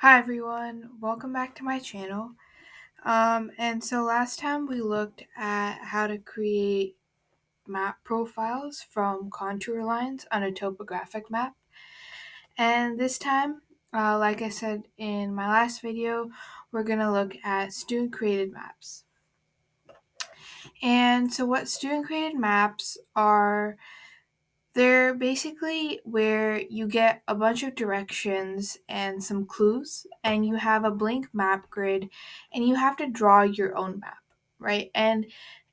Hi everyone, welcome back to my channel. And so last time we looked at how to create map profiles from contour lines on a topographic map. And this time, like I said in my last video, we're going to look at student created maps. And so what student created maps are, they're basically where you get a bunch of directions and some clues, and you have a blank map grid, and you have to draw your own map, right? And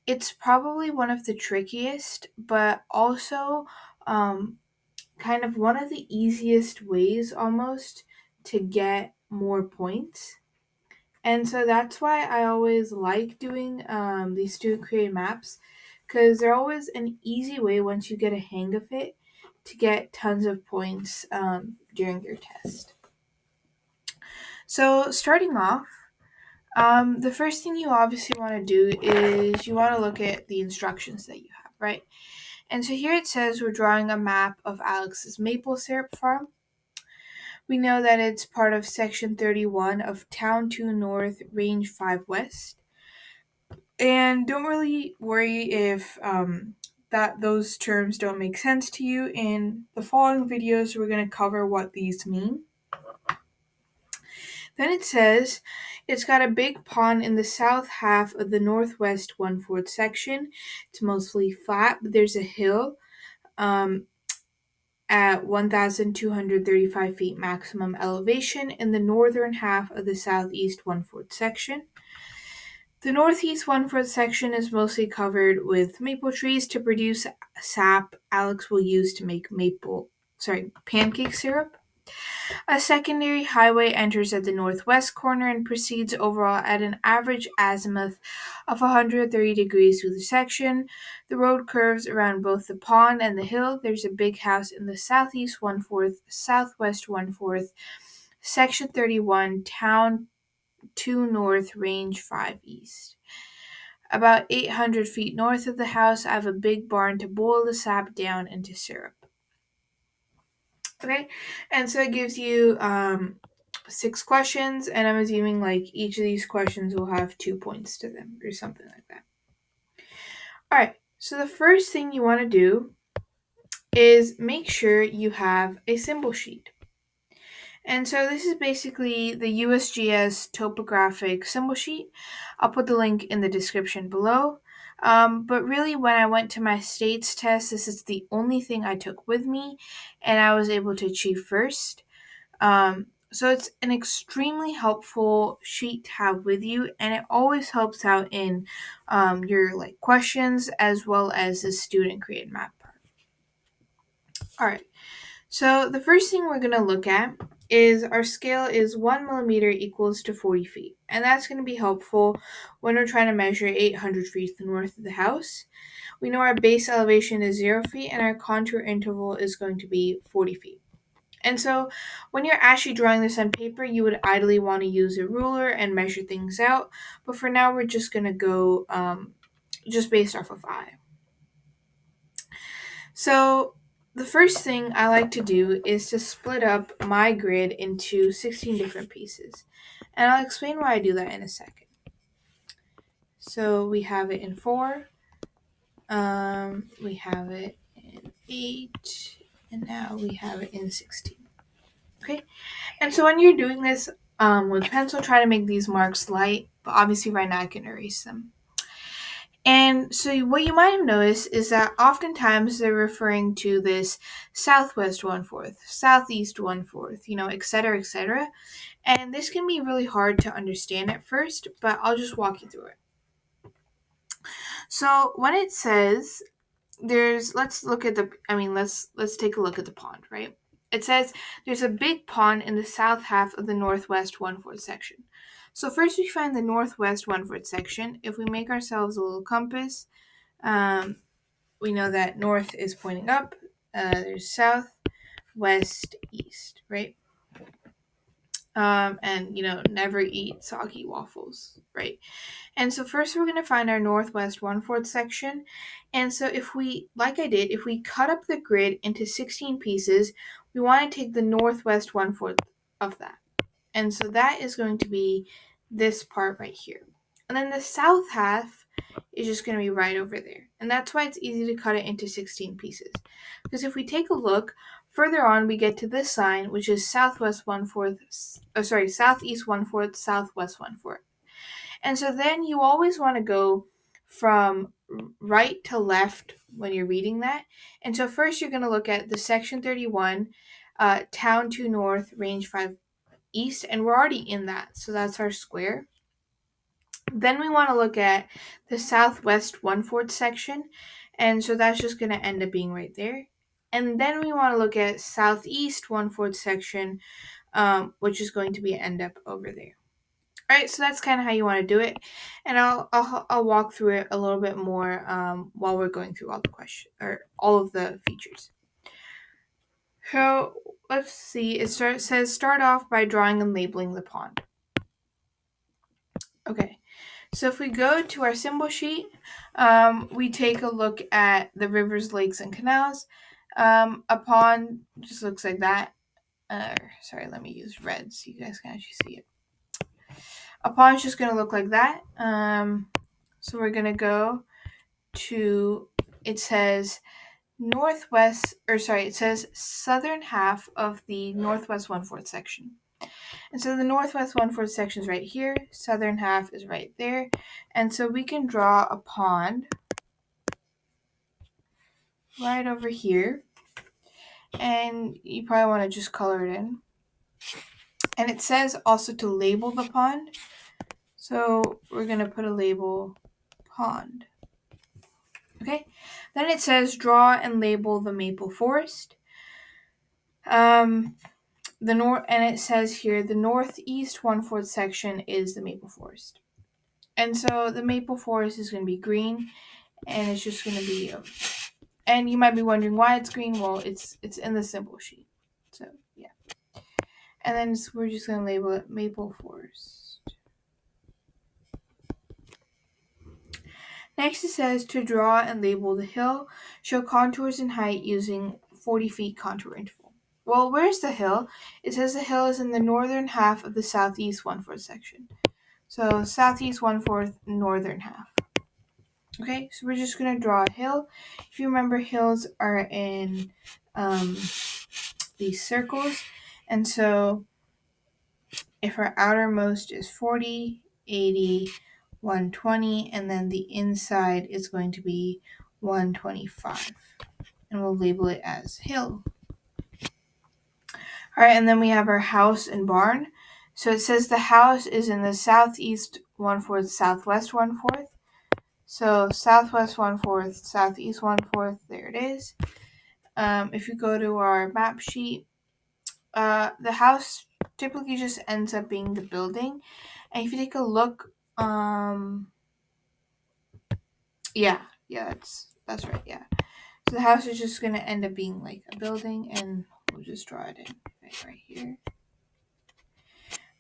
it's probably one of the trickiest, but also um, kind of one of the easiest ways almost to get more points. And so that's why I always like doing these student created maps, because they're always an easy way once you get a hang of it to get tons of points during your test. So starting off, the first thing you obviously want to do is you want to look at the instructions that you have, right? And so here it says we're drawing a map of Alex's maple syrup farm. We know that it's part of section 31 of Town 2 North, Range 5 West. And don't really worry if that those terms don't make sense to you. In the following videos, we're going to cover what these mean. Then it says it's got a big pond in the south half of the northwest 1/4 section. It's mostly flat, but there's a hill at 1,235 feet maximum elevation in the northern half of the southeast 1/4 section. The northeast 1/4 section is mostly covered with maple trees to produce sap Alex will use to make pancake syrup. A secondary highway enters at the northwest corner and proceeds overall at an average azimuth of 130 degrees through the section. The road curves around both the pond and the hill. There's a big house in the southeast 1/4, southwest 1/4, section 31, town 2 north, range 5 east. About 800 feet north of the house, I have a big barn to boil the sap down into syrup. Okay, and so it gives you 6 questions, and I'm assuming like each of these questions will have 2 points to them or something like that. All right, so the first thing you want to do is make sure you have a symbol sheet. And so this is basically the USGS topographic symbol sheet. I'll put the link in the description below. But really, when I went to my states test, this is the only thing I took with me, and I was able to achieve first. So it's an extremely helpful sheet to have with you, and it always helps out in your like questions as well as the student created map part. All right. So the first thing we're going to look at is our scale is 1 millimeter equals to 40 feet. And that's going to be helpful when we're trying to measure 800 feet north of the house. We know our base elevation is 0 feet and our contour interval is going to be 40 feet. And so when you're actually drawing this on paper, you would ideally want to use a ruler and measure things out. But for now, we're just going to go just based off of eye. So the first thing I like to do is to split up my grid into 16 different pieces. And I'll explain why I do that in a second. So we have it in 4, we have it in 8, and now we have it in 16. Okay, and so when you're doing this with pencil, try to make these marks light, but obviously right now I can erase them. And so what you might have noticed is that oftentimes they're referring to this southwest 1/4, southeast 1/4, etc., etc. And this can be really hard to understand at first, but I'll just walk you through it. So when it says let's take a look at the pond, right? It says there's a big pond in the south half of the northwest 1/4 section. So first we find the northwest 1/4 section. If we make ourselves a little compass, we know that north is pointing up. There's south, west, east, right? And never eat soggy waffles, right? And so first we're going to find our northwest 1/4 section. And so if we cut up the grid into 16 pieces, we want to take the northwest 1/4 of that. And so that is going to be this part right here. And then the south half is just going to be right over there. And that's why it's easy to cut it into 16 pieces. Because if we take a look, further on we get to this sign, which is southeast 1/4, southwest 1/4. And so then you always want to go from right to left when you're reading that. And so first you're going to look at the section 31, town 2 north, range 5 east, and we're already in that. So that's our square. Then we want to look at the southwest 1/4 section. And so that's just going to end up being right there. And then we want to look at southeast 1/4 section, which is going to be end up over there. All right, so that's kind of how you want to do it, and I'll walk through it a little bit more while we're going through all the questions or all of the features. So let's see. It says start off by drawing and labeling the pond. Okay, so if we go to our symbol sheet, we take a look at the rivers, lakes, and canals. A pond just looks like that. Sorry, let me use red so you guys can actually see it. A pond is just going to look like that. So we're going to go to, it says it says southern half of the northwest 1/4 section. And so the northwest 1/4 section is right here, southern half is right there. And so we can draw a pond right over here. And you probably want to just color it in. And it says also to label the pond. So we're going to put a label pond. Okay, then it says draw and label the maple forest. And it says here the northeast 1/4 section is the maple forest. And so the maple forest is going to be green, and it's just going to be and you might be wondering why it's green. Well, it's in the symbol sheet. So, yeah. And then we're just going to label it maple forest. Next, it says to draw and label the hill, show contours and height using 40 feet contour interval. Well, where's the hill? It says the hill is in the northern half of the southeast 1/4 section. So southeast 1/4, northern half. Okay, so we're just gonna draw a hill. If you remember, hills are in these circles, and so if our outermost is 40, 80, 120, and then the inside is going to be 125. And we'll label it as hill. All right, and then we have our house and barn. So it says the house is in the southeast 1/4, southwest 1/4. So southwest 1/4, southeast 1/4, there it is. If you go to our map sheet, the house typically just ends up being the building. And if you take a look, that's right, yeah. So the house is just gonna end up being like a building, and we'll just draw it in right here.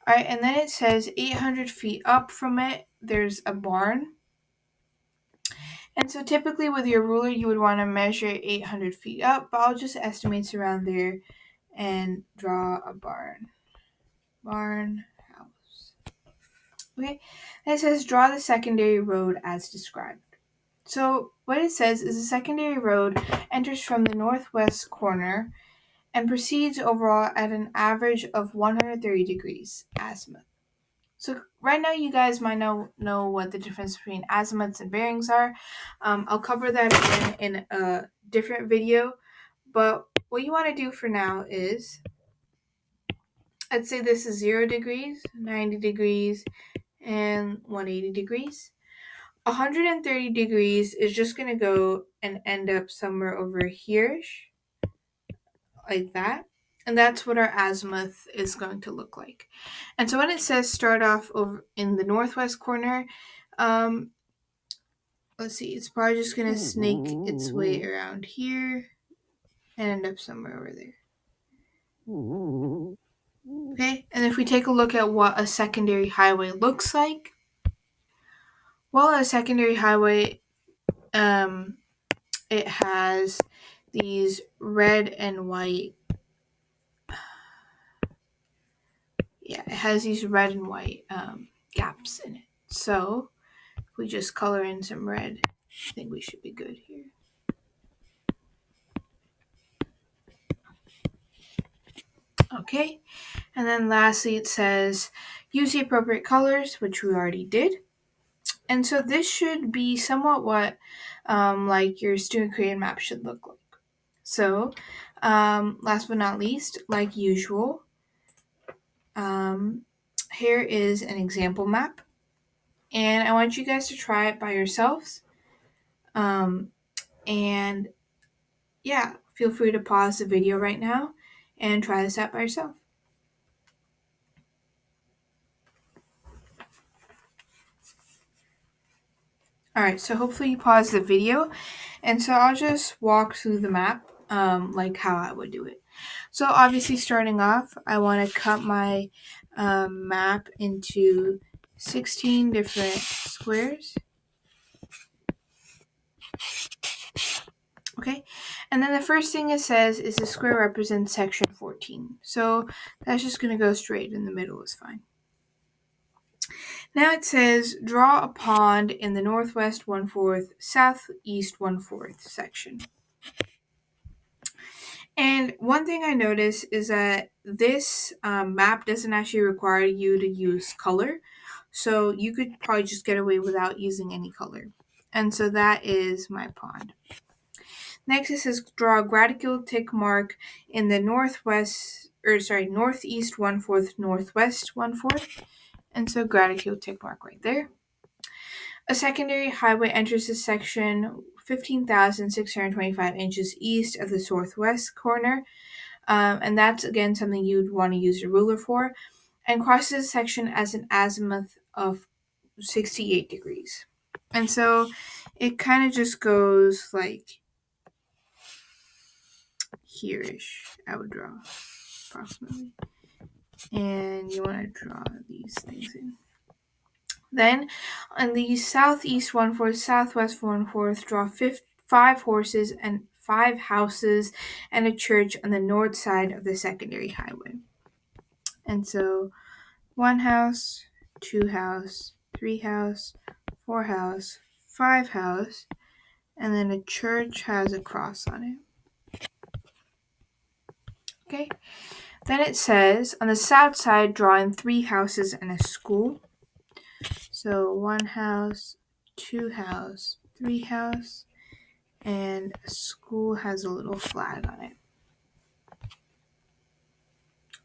All right, and then it says 800 feet up from it, there's a barn. And so typically with your ruler, you would want to measure 800 feet up, but I'll just estimate around there and draw a barn. Barn house. Okay, and it says draw the secondary road as described. So what it says is the secondary road enters from the northwest corner and proceeds overall at an average of 130 degrees azimuth. So right now you guys might know what the difference between azimuths and bearings are. I'll cover that again in a different video. But what you want to do for now is, I'd say this is 0 degrees, 90 degrees, and 180 degrees. 130 degrees is just going to go and end up somewhere over here, like that. And that's what our azimuth is going to look like. And so when it says start off over in the northwest corner, let's see, it's probably just going to snake its way around here and end up somewhere over there. Okay, and if we take a look at what a secondary highway looks like, well, a secondary highway, it has these red and white, yeah, it has these red and white gaps in it. So if we just color in some red, I think we should be good here. Okay, and then lastly it says use the appropriate colors, which we already did. And so this should be somewhat what like your student created map should look like. So last but not least, like usual, here is an example map. And I want you guys to try it by yourselves. And yeah, feel free to pause the video right now and try this out by yourself. Alright, so hopefully you pause the video. And so I'll just walk through the map like how I would do it. So obviously starting off, I want to cut my map into 16 different squares. Okay, and then the first thing it says is the square represents section 14. So that's just going to go straight in the middle is fine. Now it says draw a pond in the northwest 1/4, southeast 1/4 section. And one thing I noticed is that this map doesn't actually require you to use color. So you could probably just get away without using any color. And so that is my pond. Next it says draw a graticule tick mark in the northeast 1/4, northwest 1/4. And so graticule tick mark right there. A secondary highway enters the section 15,625 inches east of the northwest corner. And that's again something you'd want to use a ruler for. And crosses the section as an azimuth of 68 degrees. And so it kind of just goes like here-ish, I would draw approximately. And you want to draw these things in. Then on the southeast 1/4, southwest 1/4, draw 5 horses and 5 houses and a church on the north side of the secondary highway. And so 1 house, 2 house, 3 house, 4 house, 5 house, and then a church has a cross on it. Okay. Then it says on the south side, draw in 3 houses and a school. So 1 house, 2 house, 3 house, and a school has a little flag on it.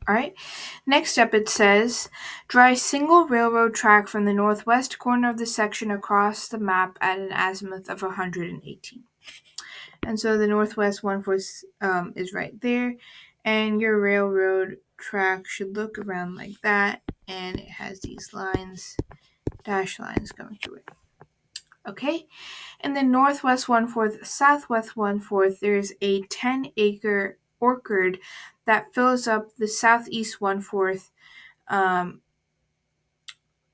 Alright, next up it says, draw a single railroad track from the northwest corner of the section across the map at an azimuth of 118. And so the northwest 1/4 is right there, and your railroad track should look around like that, and it has these lines, dash lines going through it. Okay, in the northwest 1/4, southwest 1/4, there's a 10-acre orchard that fills up the southeast 1/4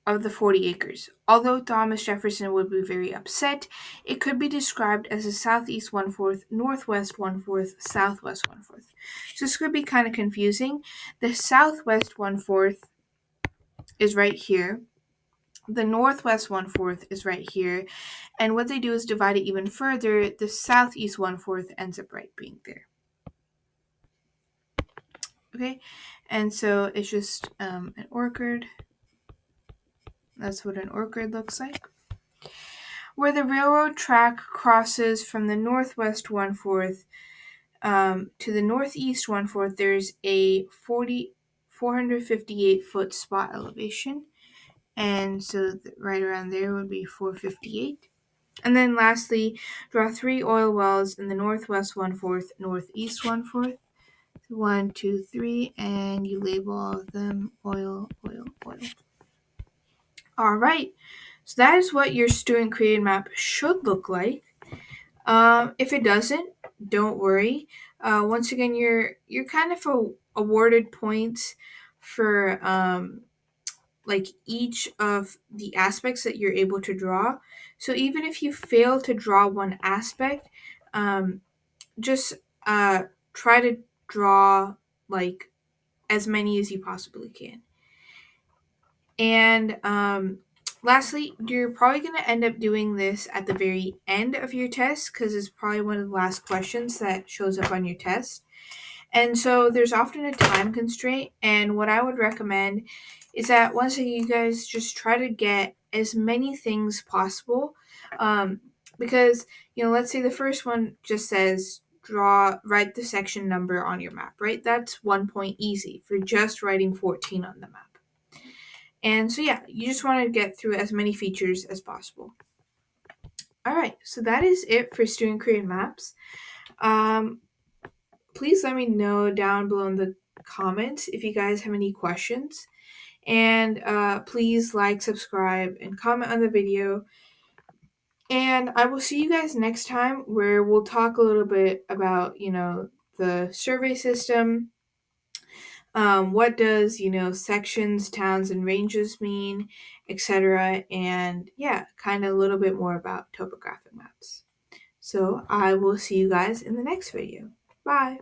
of the 40 acres. Although Thomas Jefferson would be very upset, it could be described as a southeast 1/4, northwest 1/4, southwest 1/4. So this could be kind of confusing. The southwest 1/4 is right here. The northwest 1/4 is right here. And what they do is divide it even further. The southeast 1/4 ends up right being there. Okay, and so it's just an orchard. That's what an orchard looks like. Where the railroad track crosses from the northwest 1/4 to the northeast 1/4, there's a 458-foot spot elevation. And so right around there would be 458. And then lastly, draw 3 oil wells in the northwest 1/4, northeast 1/4. 1, 2, 3, and you label all of them oil, oil, oil. All right, so that is what your student created map should look like. If it doesn't, don't worry. Once again, you're kind of awarded points for like each of the aspects that you're able to draw. So even if you fail to draw one aspect, just try to draw like as many as you possibly can. And lastly, you're probably going to end up doing this at the very end of your test because it's probably one of the last questions that shows up on your test. And so there's often a time constraint. And what I would recommend is that once you guys just try to get as many things possible. Because, let's say the first one just says write the section number on your map, right? That's 1 point easy for just writing 14 on the map. And so, yeah, you just want to get through as many features as possible. All right, so that is it for student created maps. Please let me know down below in the comments if you guys have any questions. And please like, subscribe, and comment on the video. And I will see you guys next time where we'll talk a little bit about, the survey system. What does, sections, towns, and ranges mean, etc. And yeah, kind of a little bit more about topographic maps. So I will see you guys in the next video. Bye.